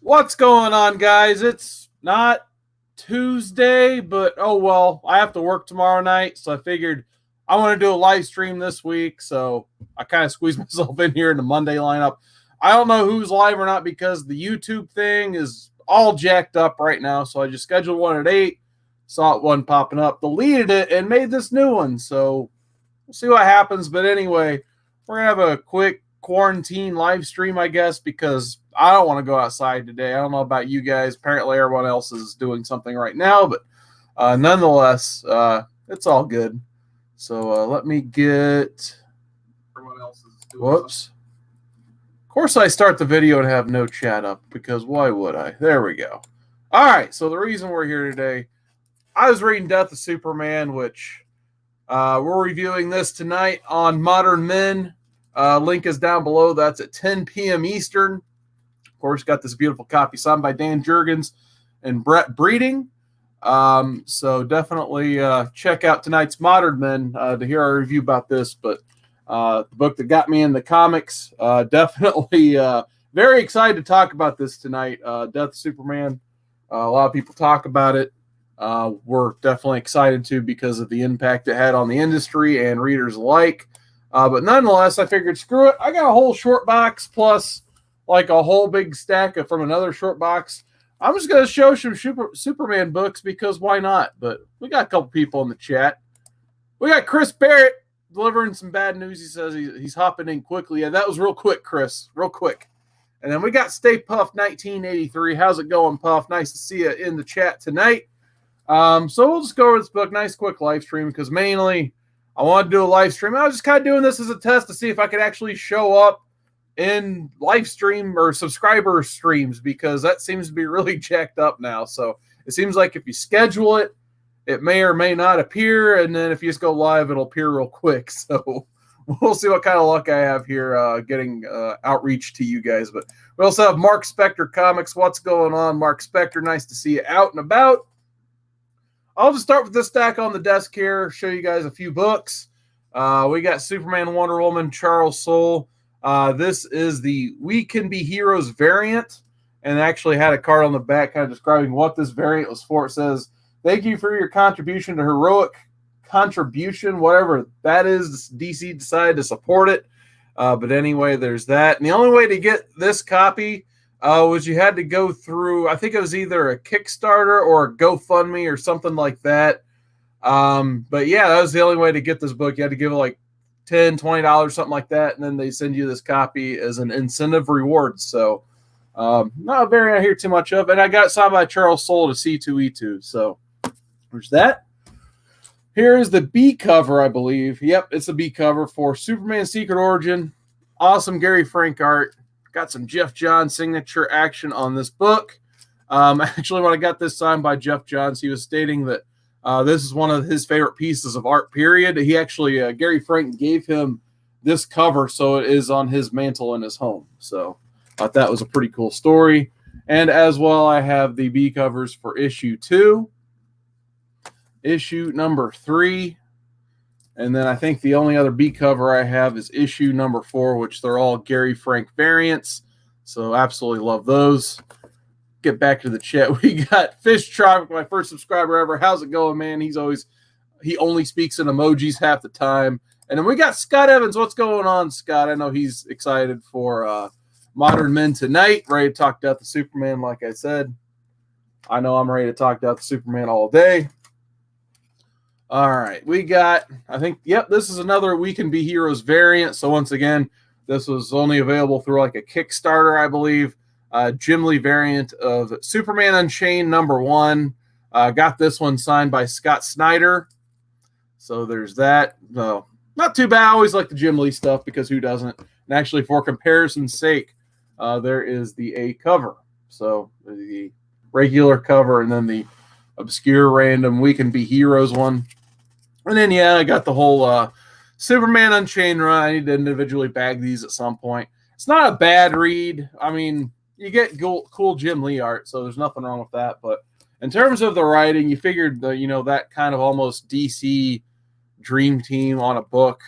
What's going on, guys? It's not Tuesday, but oh well. I have to work tomorrow night, so I figured I want to do a live stream this week, so I kind of squeezed myself in here in the Monday lineup. I don't know who's live or not because the YouTube thing is all jacked up right now, so I just scheduled one at 8, saw one popping up, deleted it, and made this new one, so we'll see what happens. But anyway, we're going to have a quick quarantine live stream, I guess, because I don't want to go outside today. I don't know about you guys. Apparently, everyone else is doing something right now, but nonetheless, it's all good. So let me get. Everyone else is doing. Whoops. Of course, I start the video and have no chat up because why would I? There we go. All right. So the reason we're here today, I was reading Death of Superman, which we're reviewing this tonight on Modern Men. Link is down below. That's at 10 p.m. Eastern. Of course, got this beautiful copy signed by Dan Jurgens and Brett Breeding. So definitely check out tonight's Modern Men to hear our review about this. But the book that got me in the comics, definitely very excited to talk about this tonight. Death of Superman. A lot of people talk about it. We're definitely excited too because of the impact it had on the industry and readers alike. But nonetheless, I figured, screw it. I got a whole short box plus like a whole big stack from another short box. I'm just going to show some Superman books because why not? But we got a couple people in the chat. We got Chris Barrett delivering some bad news. He says he's hopping in quickly. Yeah, that was real quick, Chris. Real quick. And then we got Stay Puff 1983. How's it going, Puff? Nice to see you in the chat tonight. So we'll just go over this book. Nice quick live stream because mainly I want to do a live stream. I was just kind of doing this as a test to see if I could actually show up in live stream or subscriber streams because that seems to be really jacked up now. So it seems like if you schedule it, it may or may not appear. And then if you just go live, it'll appear real quick. So we'll see what kind of luck I have here getting outreach to you guys. But we also have Mark Spector Comics. What's going on, Mark Spector? Nice to see you out and about. I'll just start with this stack on the desk here, show you guys a few books. We got Superman, Wonder Woman, Charles Soule. This is the We Can Be Heroes variant, and actually had a card on the back kind of describing what this variant was for. It says, thank you for your contribution to heroic contribution, whatever that is. DC decided to support it. But anyway, there's that. And the only way to get this copy was you had to go through, I think it was either a Kickstarter or a GoFundMe or something like that. But yeah, that was the only way to get this book. You had to give it like $10, $20, something like that. And then they send you this copy as an incentive reward. So not a variant I hear too much of. And I got it signed by Charles Soule to C2E2. So there's that. Here is the B cover, I believe. Yep, it's a B cover for Superman Secret Origin. Awesome Gary Frank art. Got some Jeff Johns signature action on this book. Actually, when I got this signed by Jeff Johns, he was stating that this is one of his favorite pieces of art, period. He actually, Gary Frank gave him this cover, so it is on his mantle in his home. So I thought that was a pretty cool story. And as well, I have the B covers for issue 2, issue number 3, and then I think the only other B cover I have is issue number 4, which they're all Gary Frank variants. So absolutely love those. Get back to the chat. We got Fish Tropic, my first subscriber ever. How's it going, man? He only speaks in emojis half the time. And then we got Scott Evans. What's going on, Scott? I know he's excited for Modern Men tonight. Ready to talk Death of Superman, like I said. I know I'm ready to talk Death of Superman all day. All right, we got, I think, yep, this is another We Can Be Heroes variant. So once again, this was only available through like a Kickstarter, I believe. Jim Lee variant of Superman Unchained #1. Got this one signed by Scott Snyder. So there's that. No, not too bad. I always like the Jim Lee stuff because who doesn't? And actually, for comparison's sake, there is the A cover. So the regular cover and then the obscure random We Can Be Heroes one. And then, yeah, I got the whole Superman Unchained run. I need to individually bag these at some point. It's not a bad read. I mean, you get cool Jim Lee art, so there's nothing wrong with that. But in terms of the writing, you figured that kind of almost DC dream team on a book,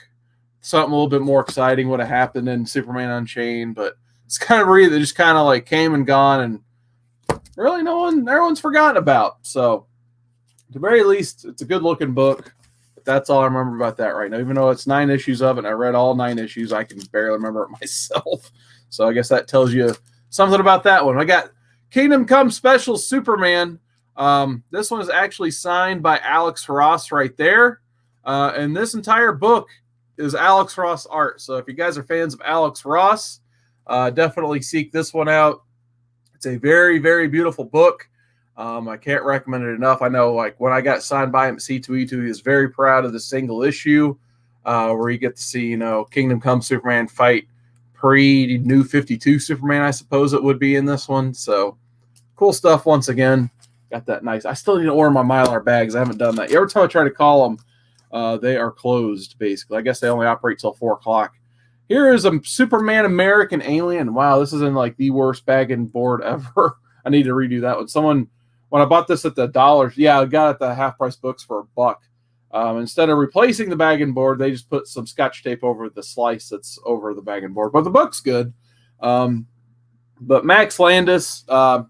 something a little bit more exciting would have happened in Superman Unchained. But it's kind of a read that just kind of like came and gone, and really everyone's forgotten about. So at the very least, it's a good looking book. But that's all I remember about that right now. Even though it's 9 issues of it, and I read all 9 issues, I can barely remember it myself. So I guess that tells you something about that one. I got Kingdom Come Special Superman. This one is actually signed by Alex Ross right there. And this entire book is Alex Ross art. So if you guys are fans of Alex Ross, definitely seek this one out. It's a very, very beautiful book. I can't recommend it enough. I know, like, when I got signed by him at C2E2, he was very proud of the single issue where you get to see, Kingdom Come Superman fight pre-New 52 Superman, I suppose it would be in this one. So cool stuff once again. Got that nice. I still need to order my Mylar bags. I haven't done that. Every time I try to call them, they are closed, basically. I guess they only operate till 4 o'clock. Here is a Superman American Alien. Wow, this is in like the worst bag and board ever. I need to redo that one. When I bought this at the dollars, I got it at the half price books for $1. Instead of replacing the bag and board, they just put some Scotch tape over the slice that's over the bag and board. But the book's good. But Max Landis, kind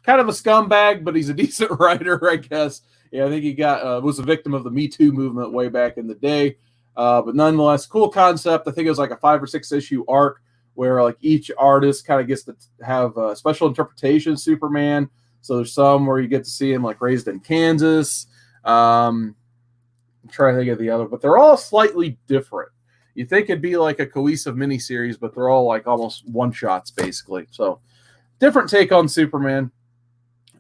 of a scumbag, but he's a decent writer, I guess. Yeah, I think he was a victim of the Me Too movement way back in the day. But nonetheless, cool concept. I think it was like a 5 or 6 issue arc where like each artist kind of gets to have a special interpretation of Superman. So there's some where you get to see him like raised in Kansas. I'm trying to think of the other, but they're all slightly different. You think it'd be like a cohesive miniseries, but they're all like almost one-shots basically. So different take on Superman.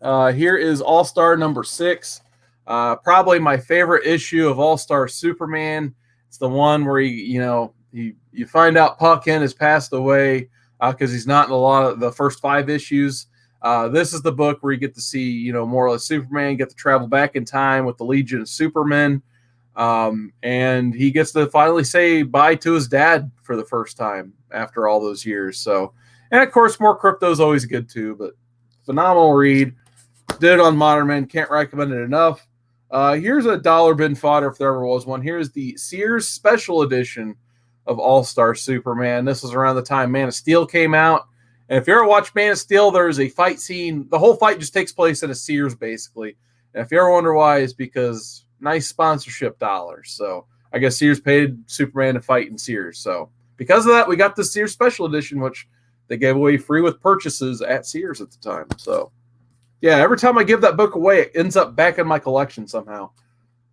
Here is All-Star number 6. Probably my favorite issue of All-Star Superman. It's the one where you find out Puck Hen has passed away because he's not in a lot of the first 5 issues. This is the book where you get to see, more or less Superman get to travel back in time with the Legion of Supermen. And he gets to finally say bye to his dad for the first time after all those years. So, and of course, more crypto is always good too, but phenomenal read. Did it on Modern Man. Can't recommend it enough. Here's a dollar bin fodder if there ever was one. Here's the Sears Special Edition of All-Star Superman. This was around the time Man of Steel came out. And if you ever watch Man of Steel, there's a fight scene. The whole fight just takes place in a Sears, basically. And if you ever wonder why, it's because nice sponsorship dollars. So I guess Sears paid Superman to fight in Sears. So because of that, we got the Sears Special Edition, which they gave away free with purchases at Sears at the time. So yeah, every time I give that book away, it ends up back in my collection somehow.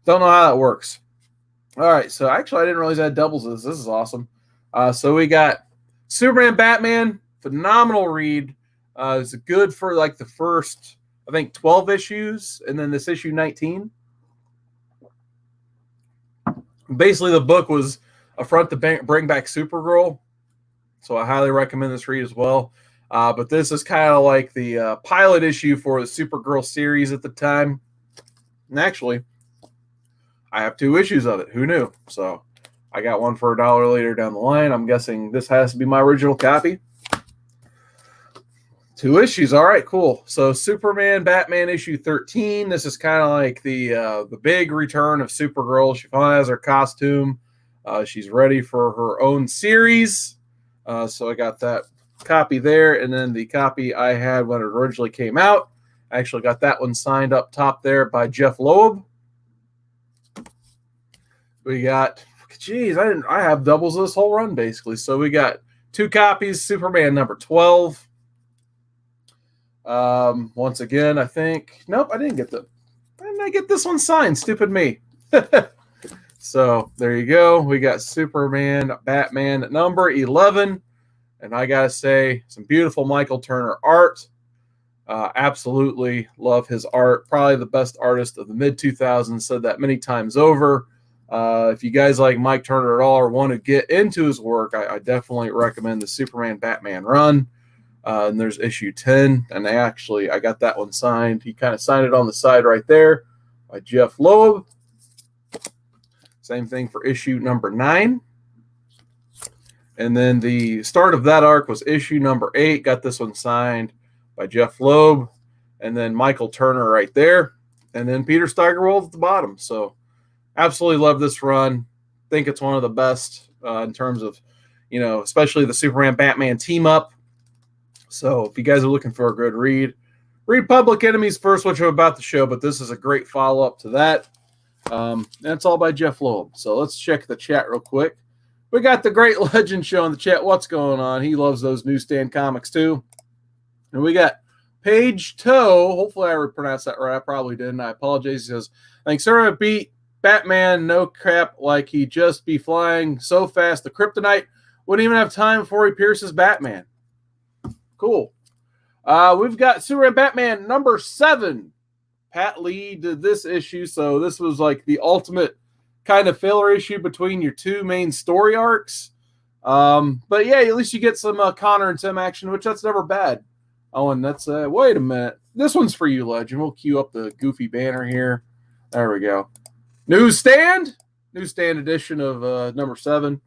Don't know how that works. All right, so actually I didn't realize I had doubles of this. This is awesome. So we got Superman, Batman. Phenomenal read. It's good for like the first, I think, 12 issues, and then this issue 19. Basically, the book was a front to bring back Supergirl, so I highly recommend this read as well. But this is kind of like the pilot issue for the Supergirl series at the time. And actually, I have 2 issues of it. Who knew? So I got one for $1 later down the line. I'm guessing this has to be my original copy. 2 issues. All right, cool. So Superman, Batman issue 13. This is kind of like the big return of Supergirl. She finally has her costume. She's ready for her own series. So I got that copy there, and then the copy I had when it originally came out. I actually got that one signed up top there by Jeff Loeb. We got, I have doubles this whole run basically. So we got 2 copies, Superman number 12. Once again, I think, nope, I didn't get this one signed. Stupid me. So there you go. We got Superman, Batman at number 11. And I got to say, some beautiful Michael Turner art. Absolutely love his art. Probably the best artist of the mid-2000s. Said that many times over. If you guys like Mike Turner at all or want to get into his work, I definitely recommend the Superman Batman run. And there's issue 10. And I got that one signed. He kind of signed it on the side right there by Jeff Loeb. Same thing for issue number 9. And then the start of that arc was issue number 8. Got this one signed by Jeff Loeb. And then Michael Turner right there. And then Peter Steigerwald at the bottom. So absolutely love this run. Think it's one of the best in terms of, especially the Superman-Batman team-up. So if you guys are looking for a good read, read Public Enemies first, which I'm about to show, but this is a great follow-up to that. That's all by Jeff Loeb. So let's check the chat real quick. We got the Great Legend Show in the chat. What's going on? He loves those newsstand comics too. And we got Paige Toe. Hopefully I pronounced that right. I probably didn't. I apologize. He says, thanks, sir. I beat Batman, no crap, like he just be flying so fast. The Kryptonite wouldn't even have time before he pierces Batman. Cool. We've got Superman Batman number 7. Pat Lee did this issue, so this was like the ultimate kind of filler issue between your two main story arcs. But yeah, at least you get some Connor and Tim action, which that's never bad. Oh, and that's wait a minute. This one's for you, Legend. We'll cue up the goofy banner here. There we go. Newsstand edition of number 7.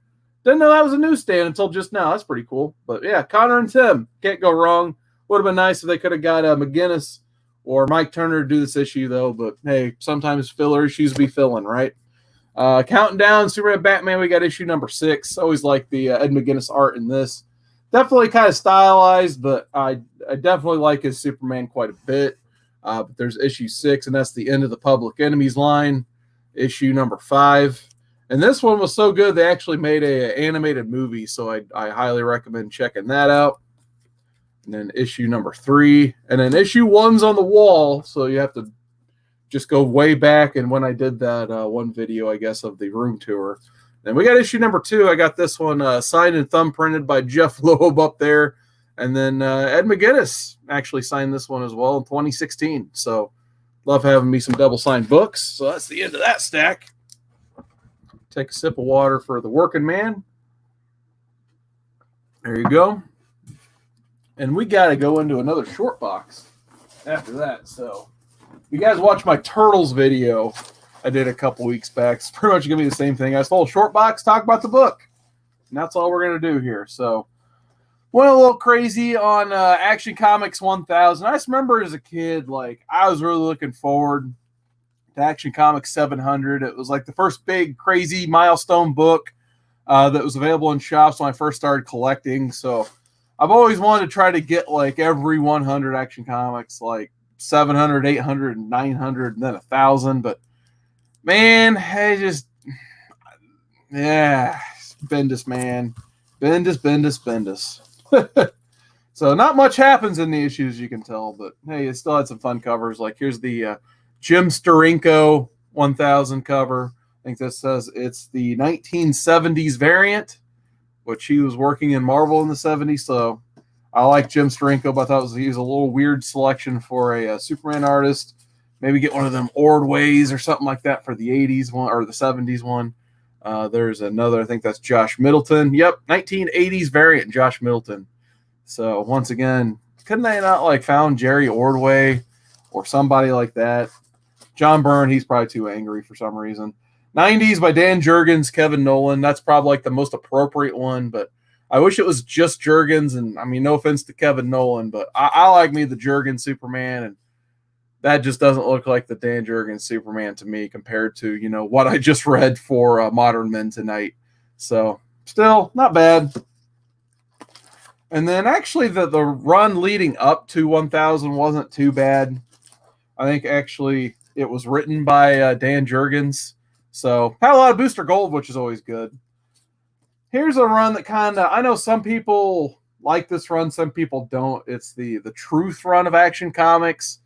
Didn't know that was a newsstand until just now. That's pretty cool. But yeah, Connor and Tim, can't go wrong. Would have been nice if they could have got McGinnis or Mike Turner to do this issue, though. But hey, sometimes filler issues be filling, right? Counting down Superman Batman, we got issue number 6. Always like the Ed McGuinness art in this. Definitely kind of stylized, but I definitely like his Superman quite a bit. But there's issue 6, and that's the end of the Public Enemies line. Issue number 5. And this one was so good, they actually made an animated movie, so I highly recommend checking that out. And then issue number 3. And then issue 1's on the wall, so you have to just go way back. And when I did that one video, I guess, of the room tour. Then we got issue number 2. I got this one signed and thumbprinted by Jeff Loeb up there. And then Ed McGuinness actually signed this one as well in 2016. So love having me some double-signed books. So that's the end of that stack. Take a sip of water for the working man. There you go. And we got to go into another short box after that. So you guys watch my Turtles video I did a couple weeks back. It's pretty much going to be the same thing. I stole a short box, talk about the book. And that's all we're going to do here. So went a little crazy on Action Comics 1000. I just remember as a kid, like, I was really looking forward to Action Comics 700. It was like the first big, crazy milestone book that was available in shops when I first started collecting. So I've always wanted to try to get like every 100 Action Comics, like 700, 800, 900, and then 1,000. But man, Bendis, man. Bendis. So not much happens in the issues, you can tell, but hey, it still had some fun covers. Like here's the Jim Steranko 1000 cover. I think this says it's the 1970s variant, which he was working in Marvel in the 70s. So I like Jim Steranko, but I thought he was a little weird selection for a Superman artist. Maybe get one of them Ordways or something like that for the 80s one or the 70s one. There's another, I think that's Josh Middleton. Yep, 1980s variant, Josh Middleton. So once again, couldn't they not like found Jerry Ordway or somebody like that? John Byrne, he's probably too angry for some reason. 90s by Dan Jurgens, Kevin Nolan. That's probably like the most appropriate one, but I wish it was just Jurgens. And I mean, no offense to Kevin Nolan, but I like me the Jurgens Superman, and that just doesn't look like the Dan Jurgens Superman to me compared to, you know, what I just read for Modern Men tonight. So still not bad. And then actually the run leading up to 1000 wasn't too bad. I think actually it was written by Dan Jurgens. So had a lot of Booster Gold, which is always good. Here's a run that kind of, I know some people like this run, some people don't. It's the Truth run of Action Comics.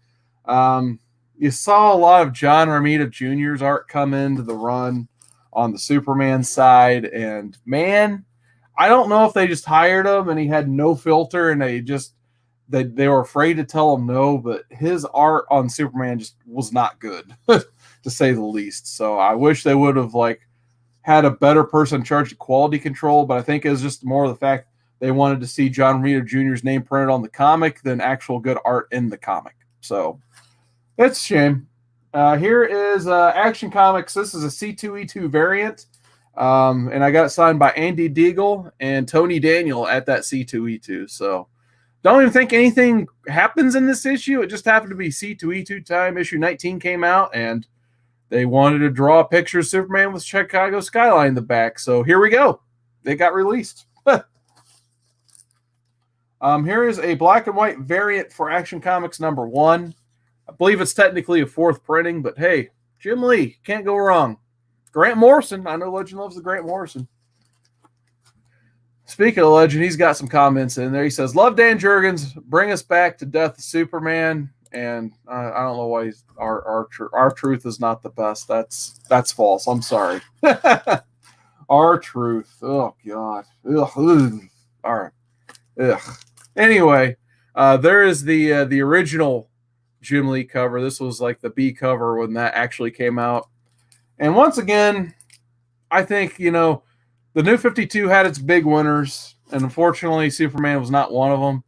You saw a lot of John Romita Jr.'s art come into the run on the Superman side, and man, I don't know if they just hired him and he had no filter and they were afraid to tell him no, but his art on Superman just was not good to say the least. So I wish they would have like had a better person in charge of quality control, but I think it was just more of the fact they wanted to see John Romita Jr.'s name printed on the comic than actual good art in the comic. So it's a shame. Here is Action Comics. This is a C2E2 variant. And I got it signed by Andy Deagle and Tony Daniel at that C2E2. So don't even think anything happens in this issue. It just happened to be C2E2 time. Issue 19 came out, and they wanted to draw a picture of Superman with Chicago skyline in the back. So here we go. They got released. Here is a black and white variant for Action Comics #1. I believe it's technically a 4th printing, but hey, Jim Lee, can't go wrong. Grant Morrison, I know Legend loves the Grant Morrison. Speaking of Legend, he's got some comments in there. He says, love Dan Jurgens, bring us back to Death of Superman. And I don't know why our truth is not the best. That's false. I'm sorry. Our truth. Oh, God. Ugh. All right. Ugh. Anyway, there is the original Jim Lee cover. This was like the B cover when that actually came out. And once again, I think, the New 52 had its big winners, and unfortunately, Superman was not one of them.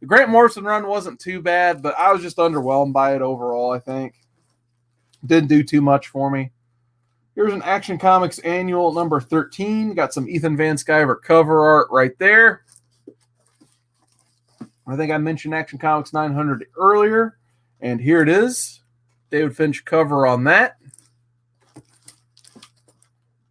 The Grant Morrison run wasn't too bad, but I was just underwhelmed by it overall, I think. Didn't do too much for me. Here's an Action Comics Annual number 13. Got some Ethan Van Sciver cover art right there. I think I mentioned Action Comics 900 earlier, and here it is. David Finch cover on that.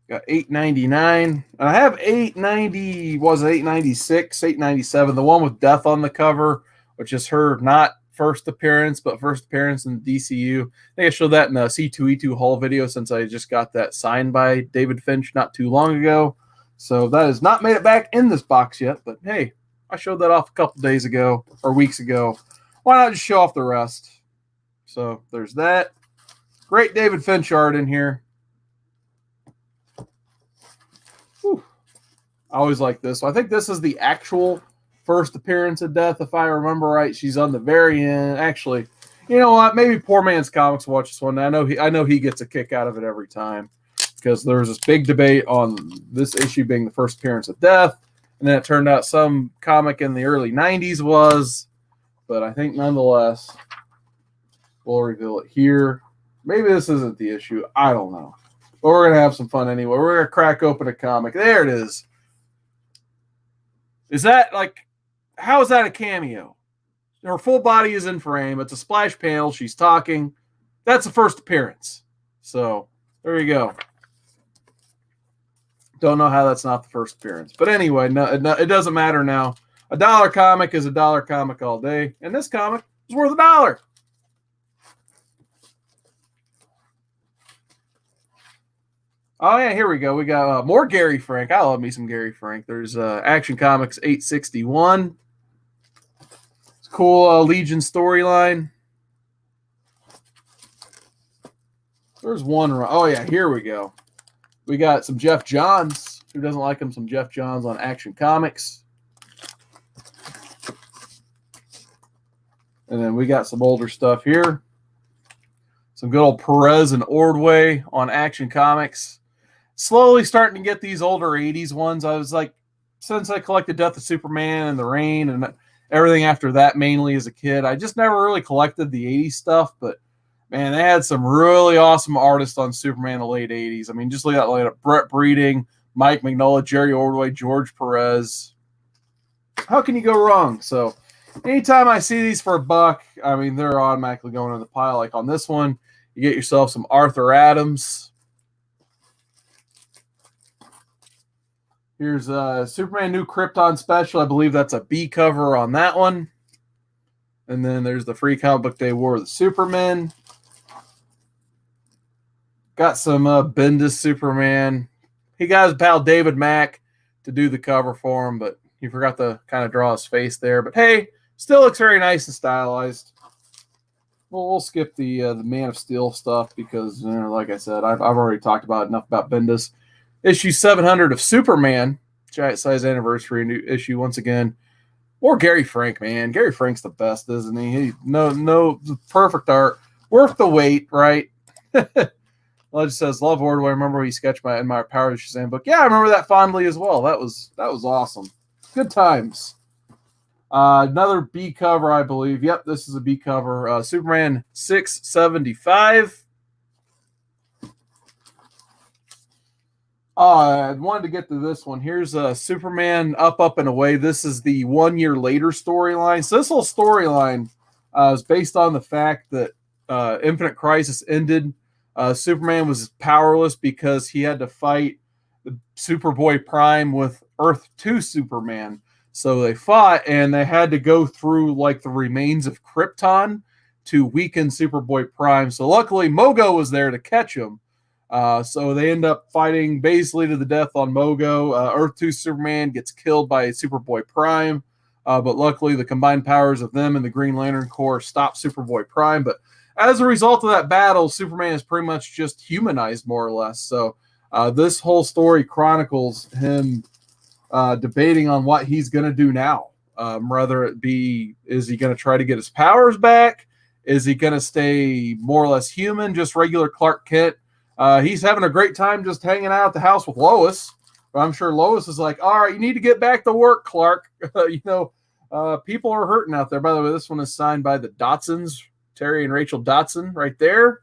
Got $8.99. I have $8.90. Was it $8.96? $8.97. The one with Death on the cover, which is her not first appearance, but first appearance in the DCU. I think I showed that in a C2E2 haul video since I just got that signed by David Finch not too long ago. So that has not made it back in this box yet. But hey, I showed that off a couple days ago or weeks ago. Why not just show off the rest? So there's that. Great David Finch art in here. Whew. I always like this. So I think this is the actual first appearance of Death, if I remember right. She's on the very end. Actually, you know what? Maybe Poor Man's Comics watch this one. I know he gets a kick out of it every time because there was this big debate on this issue being the first appearance of Death, and then it turned out some comic in the early 90s was. But I think nonetheless, we'll reveal it here. Maybe this isn't the issue. I don't know. But we're going to have some fun anyway. We're going to crack open a comic. There it is. Is that like, how is that a cameo? Her full body is in frame. It's a splash panel. She's talking. That's the first appearance. So there you go. Don't know how that's not the first appearance. But anyway, no, it doesn't matter now. A dollar comic is a dollar comic all day. And this comic is worth $1. Oh, yeah, here we go. We got more Gary Frank. I love me some Gary Frank. There's Action Comics 861. It's a cool Legion storyline. There's one. Oh, yeah, here we go. We got some Jeff Johns. Who doesn't like him? Some Jeff Johns on Action Comics. And then we got some older stuff here. Some good old Perez and Ordway on Action Comics. Slowly starting to get these older 80s ones. I was like, since I collected Death of Superman and The Rain and everything after that, mainly as a kid, I just never really collected the 80s stuff. But, man, they had some really awesome artists on Superman in the late 80s. I mean, just look at like Brett Breeding, Mike Mignola, Jerry Ordway, George Perez. How can you go wrong? So, anytime I see these for $1, I mean, they're automatically going in the pile. Like on this one, you get yourself some Arthur Adams. Here's Superman New Krypton Special. I believe that's a B cover on that one. And then there's the Free Comic Book Day War of the Supermen. Got some Bendis Superman. He got his pal David Mack to do the cover for him, but he forgot to kind of draw his face there. But hey, still looks very nice and stylized. Well, we'll skip the Man of Steel stuff because, like I said, I've already talked about enough about Bendis. Issue 700 of Superman, giant size anniversary new issue once again. Or Gary Frank, man. Gary Frank's the best, isn't he? No, perfect art, worth the wait, right? Legend says, love Ordway. I remember he sketched my In My Power Shazam book. Yeah, I remember that fondly as well. That was awesome. Good times. Another B cover, I believe. Yep, this is a B cover. Superman 675. I wanted to get to this one. Here's Superman Up, and Away. This is the 1 year later storyline. So this whole storyline is based on the fact that Infinite Crisis ended. Superman was powerless because he had to fight the Superboy Prime with Earth 2 Superman. So they fought, and they had to go through like the remains of Krypton to weaken Superboy Prime. So luckily, Mogo was there to catch him. So they end up fighting basically to the death on Mogo. Earth 2 Superman gets killed by Superboy Prime. But luckily, the combined powers of them and the Green Lantern Corps stop Superboy Prime. But as a result of that battle, Superman is pretty much just humanized, more or less. So this whole story chronicles him debating on what he's going to do now. Whether it be, is he going to try to get his powers back? Is he going to stay more or less human, just regular Clark Kent? He's having a great time just hanging out at the house with Lois. But I'm sure Lois is like, all right, you need to get back to work, Clark. People are hurting out there. By the way, this one is signed by the Dotsons, Terry and Rachel Dotson right there.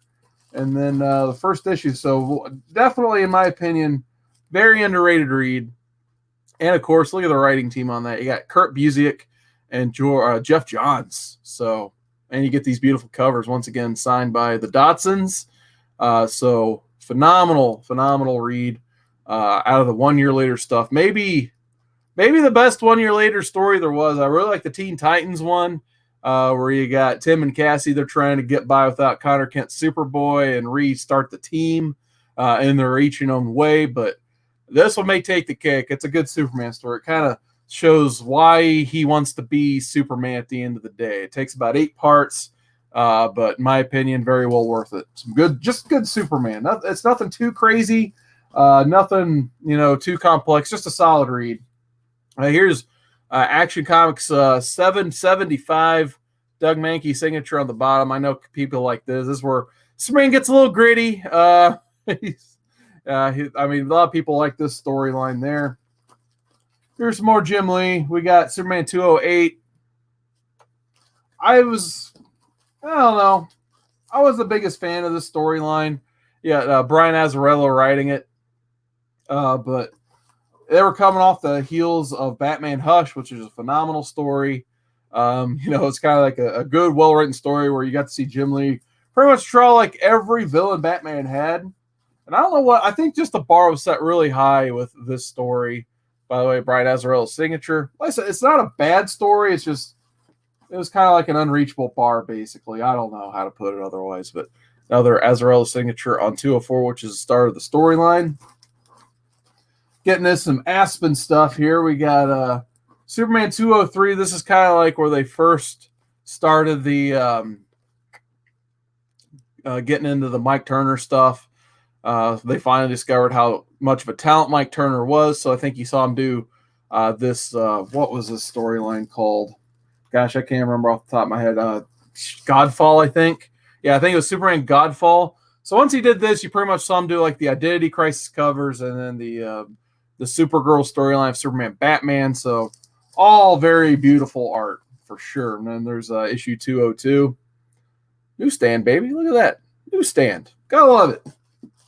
And then the first issue. So definitely, in my opinion, very underrated read. And, of course, look at the writing team on that. You got Kurt Busiek and Jeff Johns. So, and you get these beautiful covers, once again, signed by the Dotsons. So phenomenal read out of the 1 year later stuff. Maybe the best 1 year later story there was. I really like the Teen Titans one, where you got Tim and Cassie. They're trying to get by without Connor Kent Superboy and restart the team in their each and own way. But this one may take the cake. It's a good Superman story. It kind of shows why he wants to be Superman at the end of the day. It takes about 8 parts. But in my opinion, very well worth it. Some just good Superman. It's nothing too crazy, nothing too complex. Just a solid read. Here's Action Comics 775, Doug Mankey signature on the bottom. I know people like this. This is where Strean gets a little gritty. A lot of people like this storyline there. Here's some more Jim Lee. We got Superman 208. I don't know. I was the biggest fan of this storyline. Yeah, Brian Azzarello writing it. But they were coming off the heels of Batman Hush, which is a phenomenal story. It's kind of like a good, well-written story where you got to see Jim Lee pretty much draw like every villain Batman had. And I don't know what, I think just the bar was set really high with this story. By the way, Brian Azzarello's signature. Like I said, it's not a bad story. It's just, it was kind of like an unreachable bar, basically. I don't know how to put it otherwise, but another Azzarello signature on 204, which is the start of the storyline. Getting us some Aspen stuff here. We got Superman 203. This is kind of like where they first started the getting into the Mike Turner stuff. They finally discovered how much of a talent Mike Turner was. So I think you saw him do this. What was this storyline called? Gosh, I can't remember off the top of my head. Godfall, I think. Yeah, I think it was Superman Godfall. So once he did this, you pretty much saw him do like the Identity Crisis covers and then the Supergirl storyline of Superman Batman. So all very beautiful art for sure. And then there's issue 202. Newsstand, baby. Look at that. Newsstand. Gotta love it.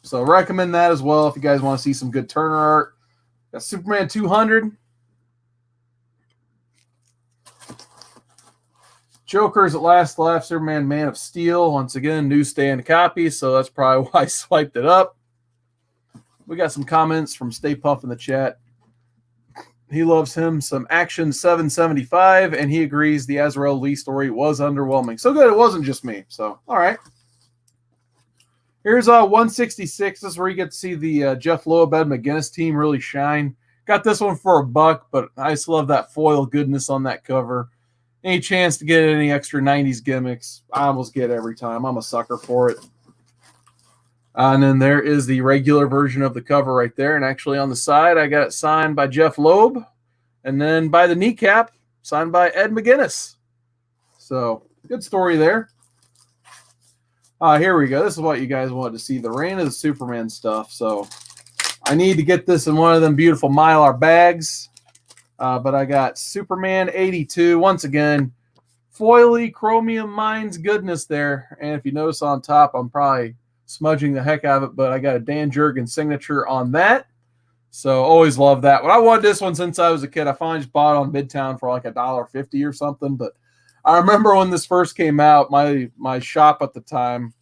So recommend that as well if you guys want to see some good Turner art. Got Superman 200. Joker's at last left. Superman Man of Steel. Once again, newsstand copy. So that's probably why I swiped it up. We got some comments from Stay Puff in the chat. He loves him some Action 775, and he agrees the Azrael Lee story was underwhelming. So good, it wasn't just me. So, all right. Here's 166. This is where you get to see the Jeff Loeb, Ed McGuinness team really shine. Got this one for $1, but I just love that foil goodness on that cover. Any chance to get any extra 90s gimmicks, I almost get every time. I'm a sucker for it. And then there is the regular version of the cover right there. And actually on the side, I got it signed by Jeff Loeb. And then by the kneecap, signed by Ed McGuinness. So, good story there. Here we go. This is what you guys wanted to see. The Reign of the Superman stuff. So, I need to get this in one of them beautiful Mylar bags. But I got Superman 82. Once again, foily chromium mines goodness there. And if you notice on top, I'm probably smudging the heck out of it, but I got a Dan Jurgens signature on that. So always love that. When I wanted this one since I was a kid, I finally just bought it on Midtown for like $1.50 or something. But I remember when this first came out, my shop at the time,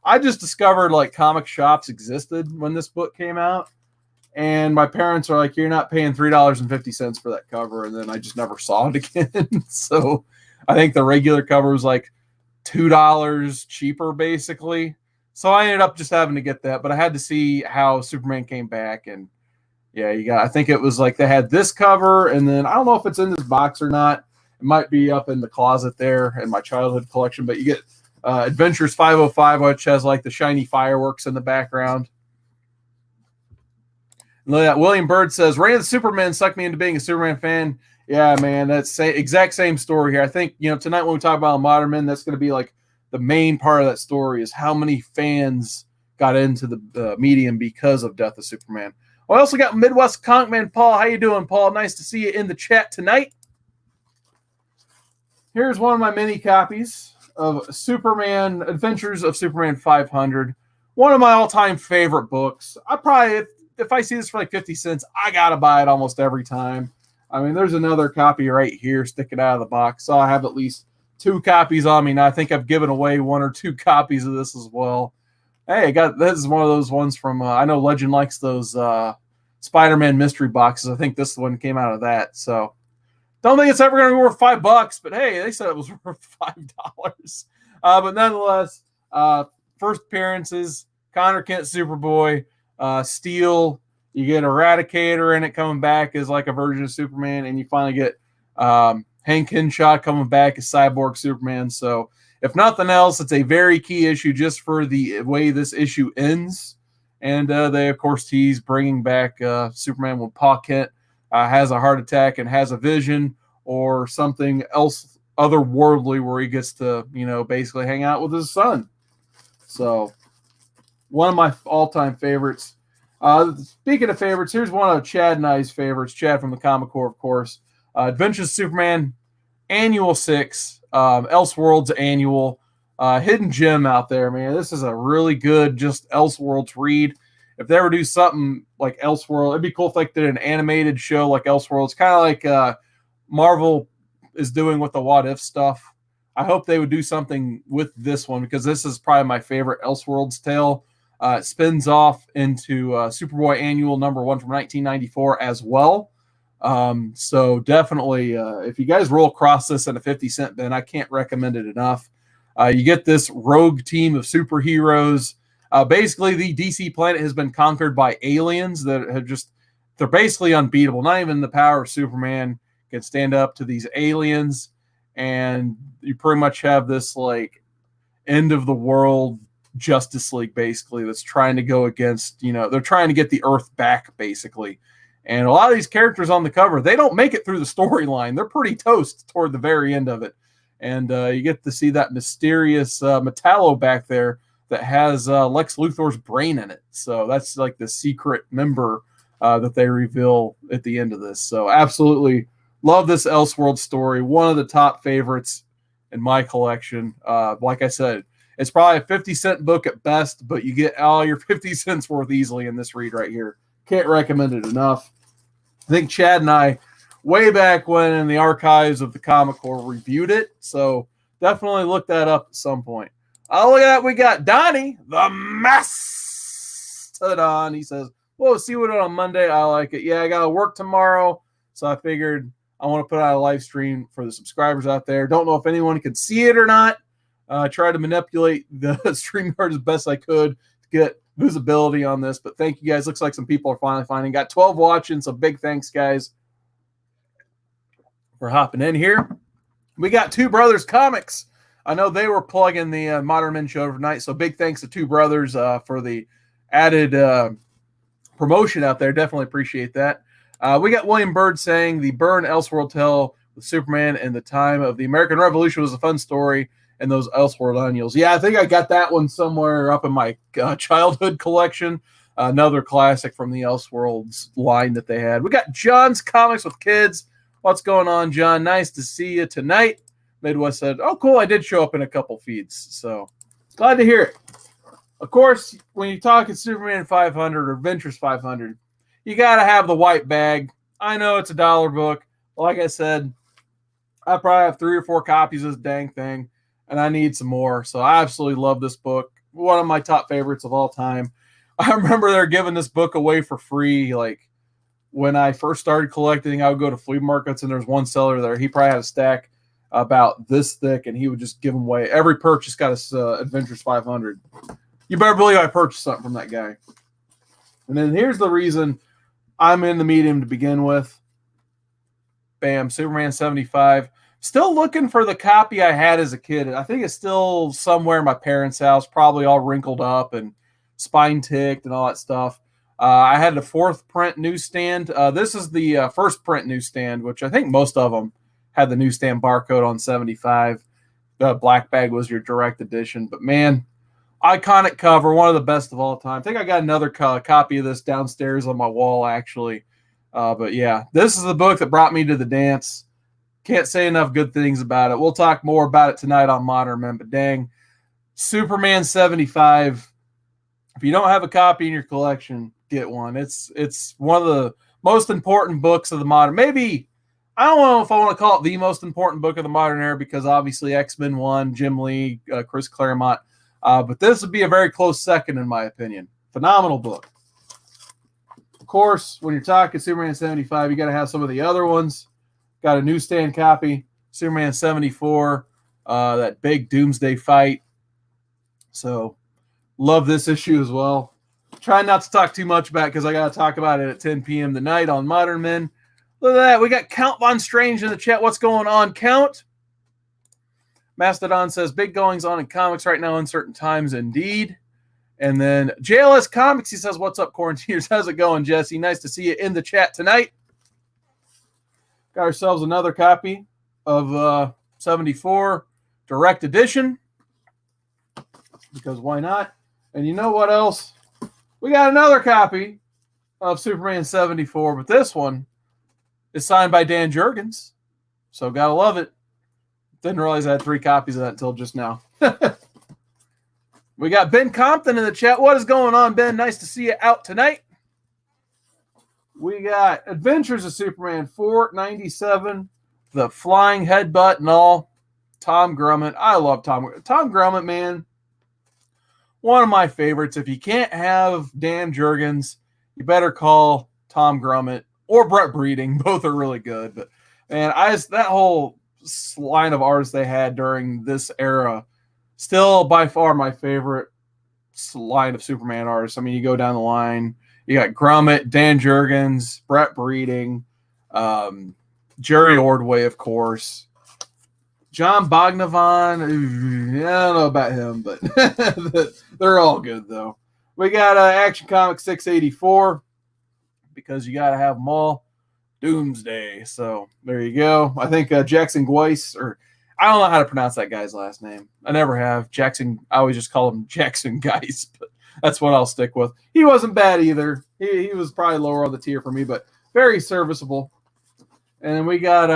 I just discovered like comic shops existed when this book came out. And my parents are like, you're not paying $3.50 for that cover. And then I just never saw it again. So I think the regular cover was like $2 cheaper, basically. So I ended up just having to get that. But I had to see how Superman came back. And yeah, I think it was like they had this cover. And then I don't know if it's in this box or not. It might be up in the closet there in my childhood collection. But you get Adventures 505, which has like the shiny fireworks in the background. William Bird says, Reign of the Superman sucked me into being a Superman fan. Yeah, man, that's exact same story here. I think, tonight when we talk about Modern Men, that's going to be like the main part of that story is how many fans got into the medium because of Death of Superman. I also got Midwest Conk Man Paul. How you doing, Paul? Nice to see you in the chat tonight. Here's one of my mini copies of Superman Adventures of Superman 500. One of my all-time favorite books. I probably, if I see this for like 50 cents, I got to buy it almost every time. I mean, there's another copy right here sticking out of the box. So I have at least 2 copies on me. Now I think I've given away 1 or 2 copies of this as well. Hey, this is one of those ones from, I know Legend likes those Spider-Man mystery boxes. I think this one came out of that. So don't think it's ever going to be worth $5, but hey, they said it was worth $5. But nonetheless, first appearances, Connor Kent, Superboy, Steel. You get Eradicator in it coming back as like a version of Superman, and you finally get Hank Henshaw coming back as Cyborg Superman. So if nothing else, it's a very key issue just for the way this issue ends. And they, of course, tease bringing back Superman when Pa Kent has a heart attack and has a vision or something else otherworldly where he gets to, basically hang out with his son. So one of my all-time favorites. Speaking of favorites, here's one of Chad and I's favorites. Chad from the Comic Corps, of course. Adventures of Superman, Annual 6, Elseworlds Annual. Hidden gem out there, man. This is a really good just Elseworlds read. If they ever do something like Elseworld, it'd be cool if they did an animated show like Elseworlds, kind of like Marvel is doing with the What If stuff. I hope they would do something with this one because this is probably my favorite Elseworlds tale. It spins off into Superboy Annual #1 from 1994 as well. So definitely, if you guys roll across this in a 50-cent bin, I can't recommend it enough. You get this rogue team of superheroes. Basically, the DC planet has been conquered by aliens that have they're basically unbeatable. Not even the power of Superman can stand up to these aliens. And you pretty much have this like end of the world Justice League, basically, that's trying to go against, they're trying to get the Earth back, basically. And a lot of these characters on the cover, they don't make it through the storyline. They're pretty toast toward the very end of it. And you get to see that mysterious Metallo back there that has Lex Luthor's brain in it. So that's like the secret member that they reveal at the end of this. So absolutely love this Elseworld story. One of the top favorites in my collection. Like I said, it's probably a 50-cent book at best, but you get all your 50 cents worth easily in this read right here. Can't recommend it enough. I think Chad and I, way back when in the archives of the Comic Corps, reviewed it. So definitely look that up at some point. Oh, look at that. We got Donnie, the Mastodon. He says, whoa, see what on Monday. I like it. Yeah, I got to work tomorrow. So I figured I want to put out a live stream for the subscribers out there. Don't know if anyone can see it or not. Try to manipulate the StreamYard as best I could to get visibility on this. But thank you guys. Looks like some people are finally finding. Got 12 watching, so big thanks, guys, for hopping in here. We got Two Brothers Comics. I know they were plugging the Modern Men show overnight, so big thanks to Two Brothers for the added promotion out there. Definitely appreciate that. We got William Bird saying the Byrne Elseworld tale with Superman and the time of the American Revolution was a fun story, and those Elseworld annuals. Yeah, I think I got that one somewhere up in my childhood collection. Another classic from the Elseworlds line that they had. We got John's Comics with Kids. What's going on, John? Nice to see you tonight. Midwest said, oh, cool, I did show up in a couple feeds. So glad to hear it. Of course, when you're talking Superman 500 or Adventures 500, you got to have the white bag. I know it's a dollar book. Like I said, I probably have 3 or 4 copies of this dang thing, and I need some more. So I absolutely love this book. One of my top favorites of all time. I remember they're giving this book away for free. Like when I first started collecting, I would go to flea markets and there's one seller there. He probably had a stack about this thick and he would just give them away. Every purchase got us Adventures 500. You better believe I purchased something from that guy. And then here's the reason I'm in the medium to begin with. Bam, Superman 75. Still looking for the copy I had as a kid. I think it's still somewhere in my parents' house, probably all wrinkled up and spine ticked and all that stuff. I had the 4th print newsstand. This is the first print newsstand, which I think most of them had the newsstand barcode on 75. The black bag was your direct edition. But, man, iconic cover, one of the best of all time. I think I got another copy of this downstairs on my wall, actually. But, yeah, this is the book that brought me to the dance. Can't say enough good things about it. We'll talk more about it tonight on Modern Men, but dang, Superman 75. If you don't have a copy in your collection, get one. It's one of the most important books of the modern. Maybe, I don't know if I want to call it the most important book of the modern era because obviously X-Men 1, Jim Lee, Chris Claremont. But this would be a very close second in my opinion. Phenomenal book. Of course, when you're talking Superman 75, you got to have some of the other ones. Got a newsstand copy, Superman 74, that big Doomsday fight. So, love this issue as well. Try not to talk too much about it because I got to talk about it at 10 p.m. tonight on Modern Men. Look at that. We got Count Von Strange in the chat. What's going on, Count? Mastodon says, big goings on in comics right now, uncertain times indeed. And then JLS Comics, he says, what's up, Quarantiners? How's it going, Jesse? Nice to see you in the chat tonight. Got ourselves another copy of 74 direct edition because why not? And you know what else? We got another copy of Superman 74, but this one is signed by Dan Jurgens. So gotta love it. Didn't realize I had 3 copies of that until just now. We got Ben Compton in the chat. What is going on, Ben? Nice to see you out tonight. We got Adventures of Superman 497, the flying headbutt and all. Tom Grummett. I love Tom Grummett, man. One of my favorites. If you can't have Dan Jurgens, you better call Tom Grummett or Brett Breeding. Both are really good. But, man, that whole line of artists they had during this era, still by far my favorite line of Superman artists. I mean, you go down the line. You got Grummett, Dan Jurgens, Brett Breeding, Jerry Ordway, of course. John Bognavan, I don't know about him, but they're all good, though. We got Action Comics 684 because you got to have them all. Doomsday. So there you go. I think Jackson Gweiss, or I don't know how to pronounce that guy's last name. I never have. Jackson, I always just call him Jackson Geiss, but that's what I'll stick with. He wasn't bad either. He was probably lower on the tier for me, but very serviceable. And then we got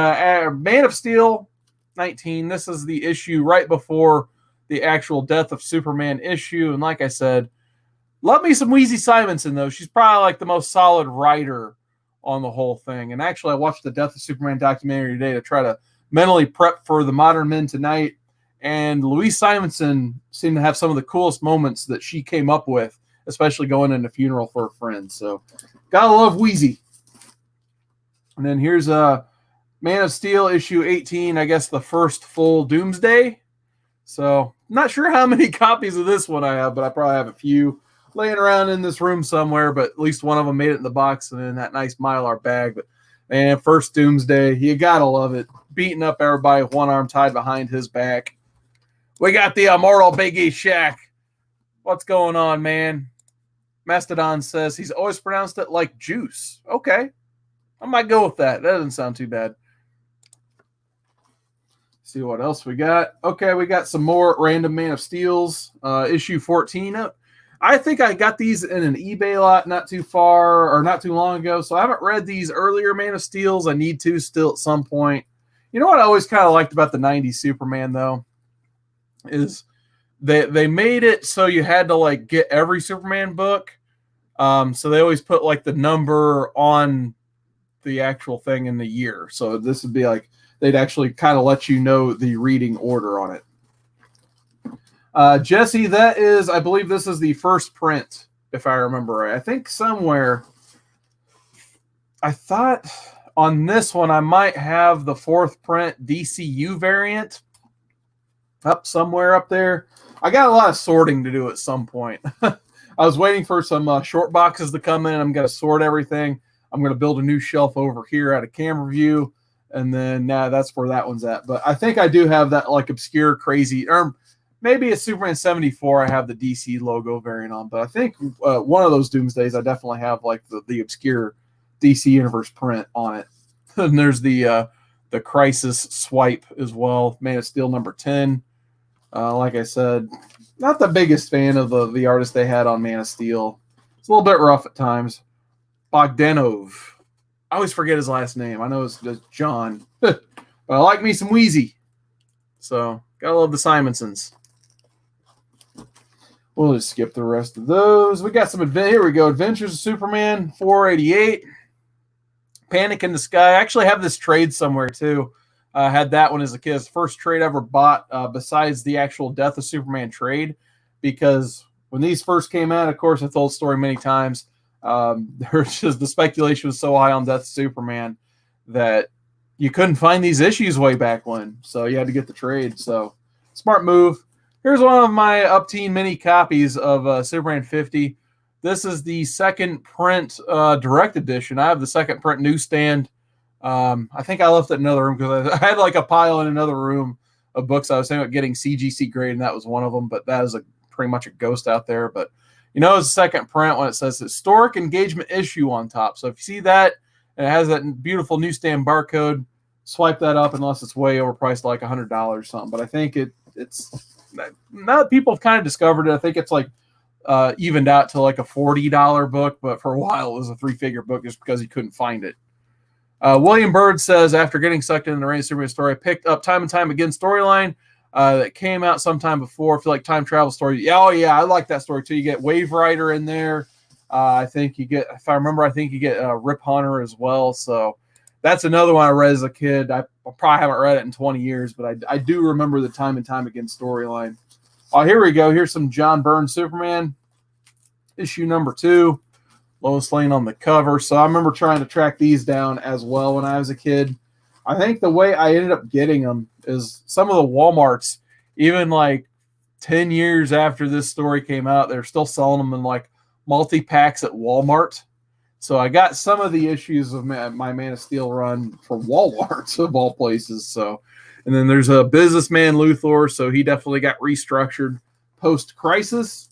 Man of Steel 19. This is the issue right before the actual Death of Superman issue. And like I said, love me some Weezy Simonson, though. She's probably like the most solid writer on the whole thing. And actually, I watched the Death of Superman documentary today to try to mentally prep for the Modern Men tonight. And Louise Simonson seemed to have some of the coolest moments that she came up with, especially going in a funeral for a friend. So, gotta love Weezy. And then here's Man of Steel issue 18, I guess the first full Doomsday. So, not sure how many copies of this one I have, but I probably have a few laying around in this room somewhere, but at least one of them made it in the box and in that nice Mylar bag. But, man, first Doomsday, you gotta love it. Beating up everybody with one arm tied behind his back. We got the immortal Big E Shaq. What's going on, man? Mastodon says he's always pronounced it like juice. Okay. I might go with that. That doesn't sound too bad. See what else we got. Okay, we got some more random Man of Steels. Issue 14. I think I got these in an eBay lot not too long ago, so I haven't read these earlier Man of Steels. I need to still at some point. You know what I always kind of liked about the 90s Superman, though? Is they made it so you had to like get every Superman book. So they always put like the number on the actual thing in the year. So this would be like they'd actually kind of let you know the reading order on it. Jesse, that is, I believe this is the first print if I remember right. I think somewhere, I thought on this one I might have the 4th print DCU variant up somewhere up there. I got a lot of sorting to do at some point. I was waiting for some short boxes to come in. I'm going to sort everything. I'm going to build a new shelf over here at a camera view, and then that's where that one's at. But I think I do have that like obscure, crazy, or maybe a Superman 74. I have the DC logo variant on, but I think one of those Doomsdays I definitely have like the obscure DC Universe print on it. And there's the Crisis swipe as well. Man of Steel number 10. Like I said, not the biggest fan of the artist they had on Man of Steel. It's a little bit rough at times. Bogdanov. I always forget his last name. I know it's just John. But I like me some Wheezy. So, gotta love the Simonsons. We'll just skip the rest of those. We got some here we go. Adventures of Superman 488. Panic in the Sky. I actually have this trade somewhere too. I had that one as a kid. It's the first trade I ever bought besides the actual Death of Superman trade, because when these first came out, of course, I told the story many times. There's just the speculation was so high on Death of Superman that you couldn't find these issues way back when. So you had to get the trade. So smart move. Here's one of my up-teen mini copies of Superman 50. This is the 2nd print direct edition. I have the 2nd print newsstand. I think I left it in another room because I had like a pile in another room of books. I was thinking about getting CGC grade, and that was one of them, but that is pretty much a ghost out there. But it's the 2nd print when it says historic engagement issue on top. So if you see that and it has that beautiful newsstand barcode, swipe that up unless it's way overpriced, like $100 or something. But I think it's now that people have kind of discovered it, I think it's like evened out to like a $40 book, but for a while it was a 3-figure book just because he couldn't find it. William Bird says, after getting sucked into the Reign of Superman story, I picked up Time and Time Again storyline that came out sometime before. I feel like time travel story. Oh, yeah, I like that story too. You get Wave Rider in there. I think you get, if I remember, I think you get Rip Hunter as well. So that's another one I read as a kid. I probably haven't read it in 20 years, but I do remember the Time and Time Again storyline. Oh, here we go. Here's some John Byrne Superman, issue number 2. Lois Lane on the cover. So I remember trying to track these down as well when I was a kid. I think the way I ended up getting them is some of the Walmarts, even like 10 years after this story came out, they're still selling them in like multi-packs at Walmart. So I got some of the issues of my Man of Steel run from Walmart, of all places. So, and then there's a Businessman Luthor, so he definitely got restructured post-crisis.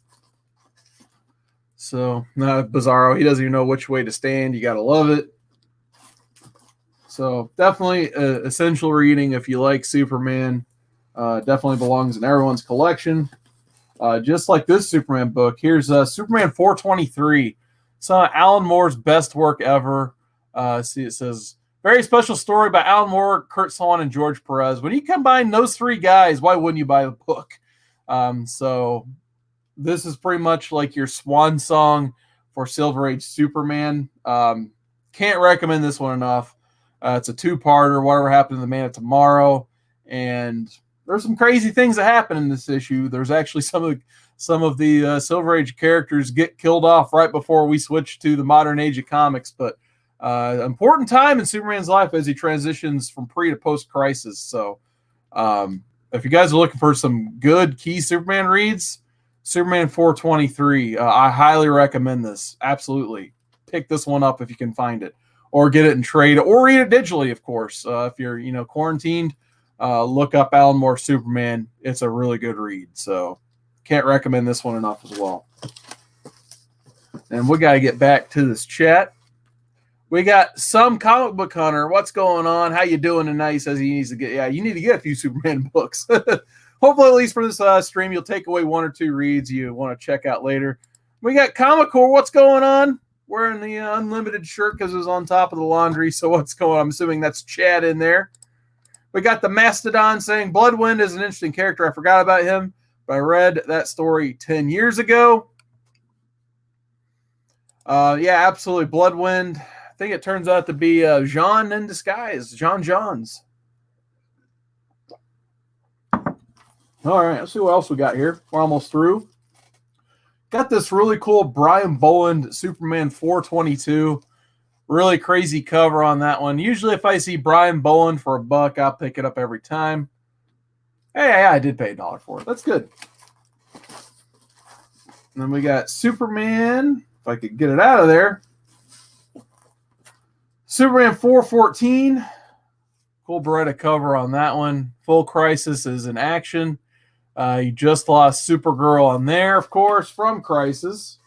So, Bizarro, he doesn't even know which way to stand. You got to love it. So, definitely essential reading if you like Superman. Definitely belongs in everyone's collection. Just like this Superman book, here's Superman 423. Some of Alan Moore's best work ever. See, it says, very special story by Alan Moore, Kurt Swan, and George Perez. When you combine those 3 guys, why wouldn't you buy the book? So this is pretty much like your swan song for Silver Age Superman. Can't recommend this one enough. It's a 2-parter, Whatever Happened to the Man of Tomorrow. And there's some crazy things that happen in this issue. There's actually some of the Silver Age characters get killed off right before we switch to the modern age of comics. But important time in Superman's life as he transitions from pre to post-crisis. So if you guys are looking for some good key Superman reads, Superman 423, I highly recommend this. Absolutely. Pick this one up if you can find it. Or get it in trade, or read it digitally, of course. If you're quarantined, look up Alan Moore Superman. It's a really good read. So can't recommend this one enough as well. And we got to get back to this chat. We got some comic book hunter. What's going on? How you doing tonight? He says he needs to get. Yeah, you need to get a few Superman books. Hopefully, at least for this stream, you'll take away 1 or 2 reads you want to check out later. We got Comic Core. What's going on? Wearing the unlimited shirt because it was on top of the laundry. So what's going on? I'm assuming that's Chad in there. We got the Mastodon saying Bloodwind is an interesting character. I forgot about him, but I read that story 10 years ago. Yeah, absolutely. Bloodwind. I think it turns out to be Jean in disguise. Johns. All right, let's see what else we got here. We're almost through. Got this really cool Brian Boland Superman 422. Really crazy cover on that one. Usually if I see Brian Boland for $1, I'll pick it up every time. Hey, I did pay $1 for it. That's good. And then we got Superman, if I could get it out of there. Superman 414. Cool Beretta cover on that one. Full Crisis is in action. You just lost Supergirl on there, of course, from Crisis.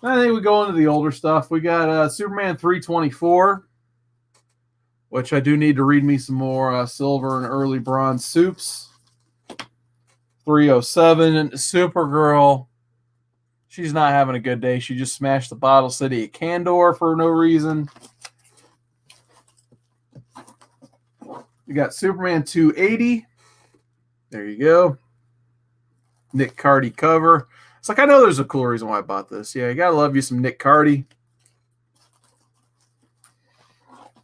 I think we go into the older stuff. We got Superman 324, which I do need to read me some more silver and early bronze soups. 307, and Supergirl. She's not having a good day. She just smashed the Bottle City at Candor for no reason. We got Superman 280. There you go. Nick Cardy cover. It's like, I know there's a cool reason why I bought this. Yeah, you got to love you some Nick Cardy.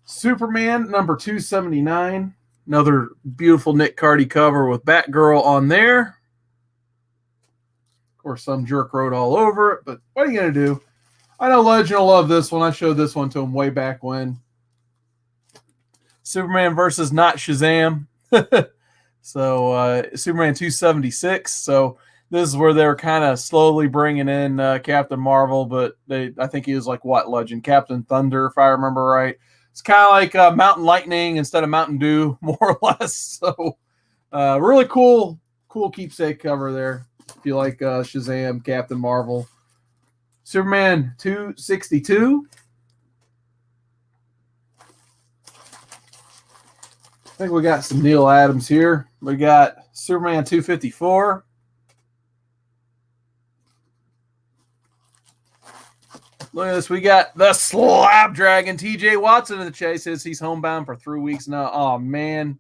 Superman number 279. Another beautiful Nick Cardy cover with Batgirl on there. Of course, some jerk wrote all over it, but what are you going to do? I know Legend will love this one. I showed this one to him way back when. Superman versus Not Shazam. So, Superman 276. So, this is where they're kind of slowly bringing in Captain Marvel, but I think he was like, what, Legend? Captain Thunder, if I remember right. It's kind of like Mountain Lightning instead of Mountain Dew, more or less. So, really cool keepsake cover there. If you like Shazam, Captain Marvel. Superman 262. I think we got some Neil Adams here. We got Superman 254. Look at this. We got the Slab Dragon, TJ Watson in the chase. Says he's homebound for 3 weeks now. Oh, man.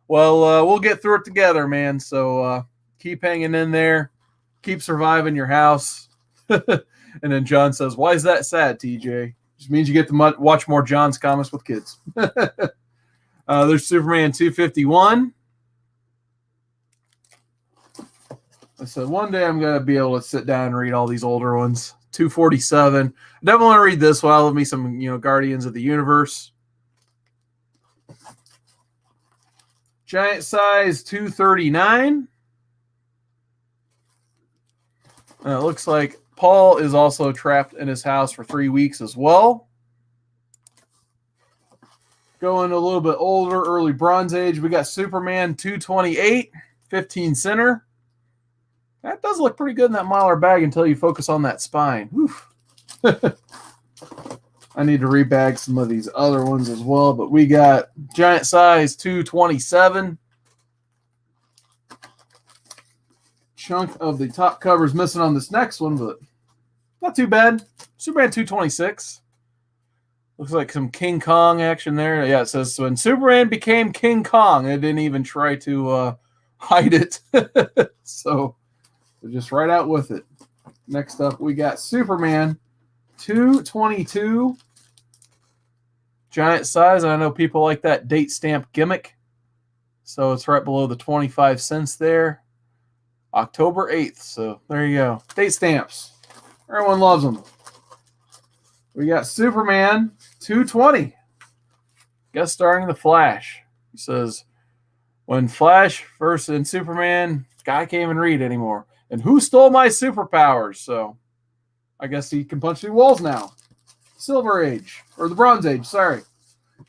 Well, we'll get through it together, man. So keep hanging in there. Keep surviving your house. And then John says, why is that sad, TJ? Just means you get to watch more John's comics with kids. There's Superman 251. I said one day I'm going to be able to sit down and read all these older ones. 247. I definitely want to read this one. I love me some, Guardians of the Universe. Giant size 239. It looks like Paul is also trapped in his house for 3 weeks as well. Going a little bit older, early Bronze Age, we got Superman 228, 15 center. That does look pretty good in that Mylar bag until you focus on that spine. I need to rebag some of these other ones as well, but we got giant size 227. Chunk of the top cover is missing on this next one, but not too bad. Superman 226. Looks like some King Kong action there. Yeah, it says when Superman became King Kong, it didn't even try to hide it. So just right out with it. Next up, we got Superman 222. Giant size. I know people like that date stamp gimmick. So it's right below the 25 cents there. October 8th. So there you go. Date stamps. Everyone loves them. We got Superman 220. Guest starring The Flash. He says, when Flash versus Superman, guy can't even read anymore. And who stole my superpowers? So I guess he can punch through walls now. Silver Age. Or the Bronze Age, sorry.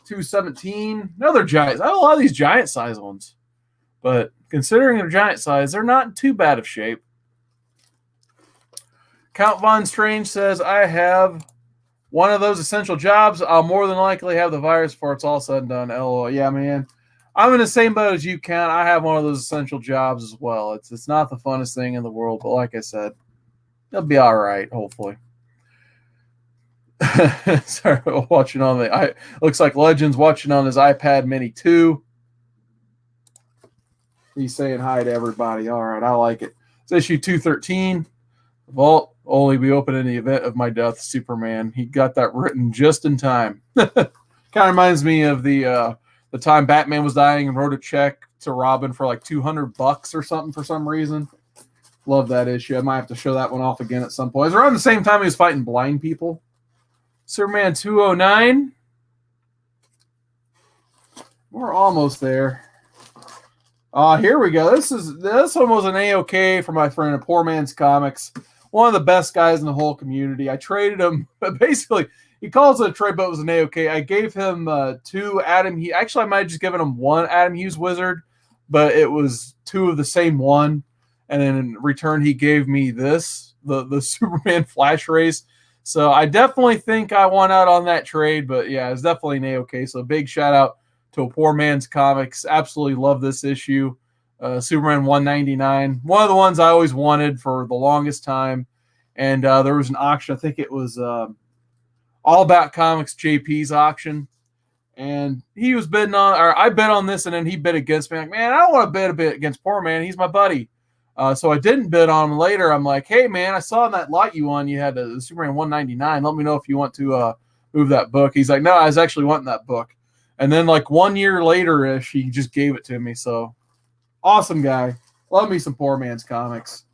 217. Another giant. I have a lot of these giant size ones. But considering their giant size, they're not in too bad of shape. Count Von Strange says, I have one of those essential jobs. I'll more than likely have the virus before it's all said and done. LOL. Yeah, man. I'm in the same boat as you, Count. I have one of those essential jobs as well. It's not the funnest thing in the world, but like I said, it'll be all right, hopefully. Sorry, watching on the looks like Legends watching on his iPad Mini 2. He's saying hi to everybody. All right, I like it. It's issue 213. The vault only be open in the event of my death, Superman. He got that written just in time. Kind of reminds me of the time Batman was dying and wrote a check to Robin for like $200 or something for some reason. Love that issue. I might have to show that one off again at some point. It's around the same time he was fighting blind people. Superman 209. We're almost there. Here we go. This one was an A-OK for my friend at Poor Man's Comics. One of the best guys in the whole community. I traded him, but basically, he calls it a trade, but it was an A-OK. I gave him 2 Adam Hughes. Actually, I might have just given him 1 Adam Hughes Wizard, but it was 2 of the same one. And then in return, he gave me this, the Superman Flash Race. So I definitely think I won out on that trade, but yeah, it's definitely an A-OK. So big shout out to A Poor Man's Comics. Absolutely love this issue. Superman 199. One of the ones I always wanted for the longest time. And there was an auction. I think it was All About Comics JP's auction. And he was bidding on, or I bid on this, and then he bid against me. Like, man, I don't want to bid a bit against Poor Man. He's my buddy. So I didn't bid on him later. I'm like, hey, man, I saw in that lot you won, you had the Superman 199. Let me know if you want to move that book. He's like, no, I was actually wanting that book. And then like 1 year later-ish, he just gave it to me. So awesome guy. Love me some Poor Man's Comics.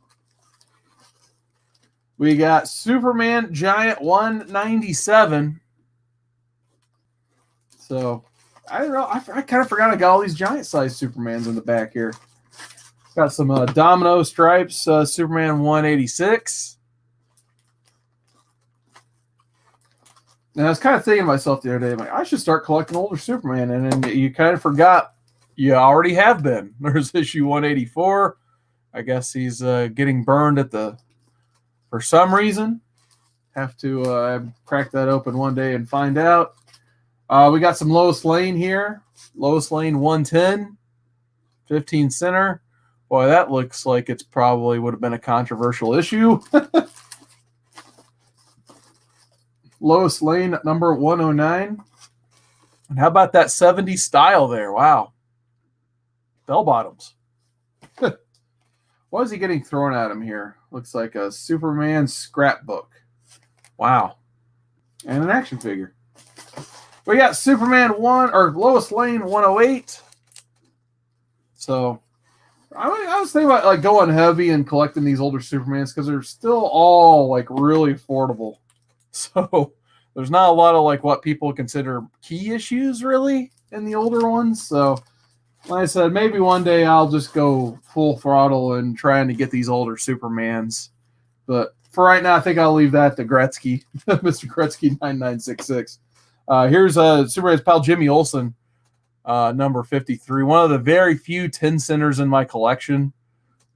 We got Superman Giant 197. So I don't know. I kind of forgot I got all these giant-sized Supermans in the back here. Got some domino stripes, Superman 186. And I was kind of thinking to myself the other day, I'm like, I should start collecting older Superman. And then you kind of forgot you already have been. There's issue 184. I guess he's getting burned for some reason. Have to crack that open one day and find out. We got some Lois Lane here. Lois Lane 110, 15 center. Boy, that looks like it's probably would have been a controversial issue. Lois Lane, number 109. And how about that 70s style there? Wow. Bell bottoms. What is he getting thrown at him here? Looks like a Superman scrapbook. Wow. And an action figure. We got Superman Lois Lane 108. So I was thinking about like going heavy and collecting these older Supermans because they're still all like really affordable. So there's not a lot of like what people consider key issues really in the older ones. So like I said, maybe one day I'll just go full throttle and trying to get these older Supermans. But for right now, I think I'll leave that to Gretzky, Mr. Gretzky 9966. Here's Superman's pal Jimmy Olsen, number 53. One of the very few 10 centers in my collection.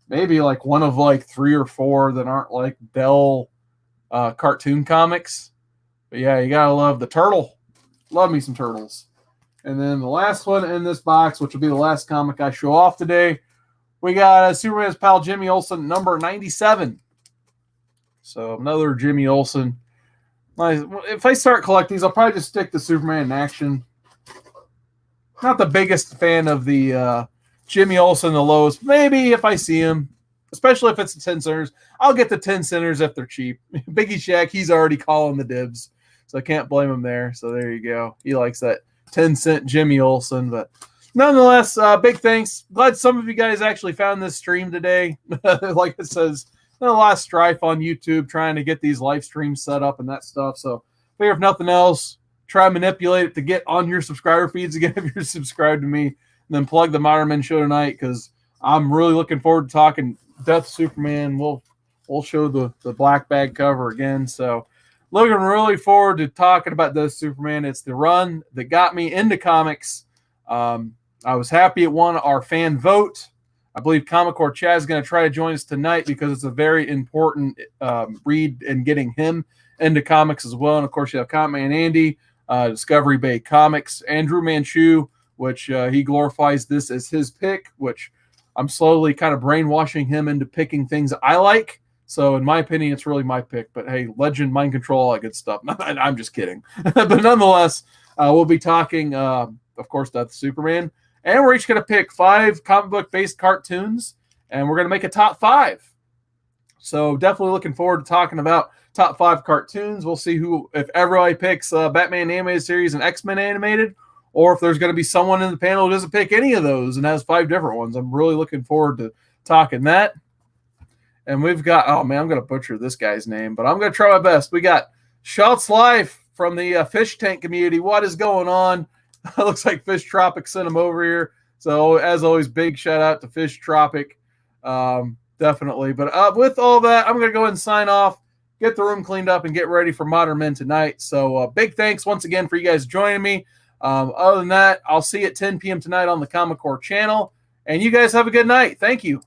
Maybe like one of like 3 or 4 that aren't like Bell cartoon comics. But yeah, you gotta love the turtle. Love me some turtles. And then the last one in this box, which will be the last comic I show off today, we got Superman's pal Jimmy Olsen, number 97. So another Jimmy Olsen. If I start collecting these, I'll probably just stick to Superman in action. Not the biggest fan of the Jimmy Olsen, the lowest. Maybe if I see him, especially if it's the 10 centers, I'll get the 10 centers if they're cheap. Biggie Shaq, he's already calling the dibs, so I can't blame him there. So there you go. He likes that 10-cent Jimmy Olsen. But nonetheless, big thanks. Glad some of you guys actually found this stream today. Like it says, a lot of strife on YouTube trying to get these live streams set up and that stuff. So figure if nothing else, try and manipulate it to get on your subscriber feeds again if you're subscribed to me. And then plug the Modern Men show tonight because I'm really looking forward to talking Death Superman. We'll show the black bag cover again. So looking really forward to talking about Death Superman. It's the run that got me into comics. I was happy it won our fan vote. I believe Comic Corps Chad is going to try to join us tonight because it's a very important read in getting him into comics as well. And, of course, you have Comic Man Andy, Discovery Bay Comics, Andrew Manchu, which he glorifies this as his pick, which I'm slowly kind of brainwashing him into picking things I like. So, in my opinion, it's really my pick. But, hey, Legend, Mind Control, all that good stuff. I'm just kidding. But nonetheless, we'll be talking, of course, Death Superman. And we're each going to pick 5 comic book-based cartoons, and we're going to make a top 5. So definitely looking forward to talking about top 5 cartoons. We'll see if everybody picks Batman Animated Series and X-Men Animated, or if there's going to be someone in the panel who doesn't pick any of those and has 5 different ones. I'm really looking forward to talking that. And we've got, oh man, I'm going to butcher this guy's name, but I'm going to try my best. We got Schultz Life from the fish tank community. What is going on? Looks like Fish Tropic sent him over here. So as always, big shout out to Fish Tropic. Definitely. But with all that, I'm going to go ahead and sign off, get the room cleaned up, and get ready for Modern Men tonight. So big thanks once again for you guys joining me. Other than that, I'll see you at 10 p.m. tonight on the Comic Core channel. And you guys have a good night. Thank you.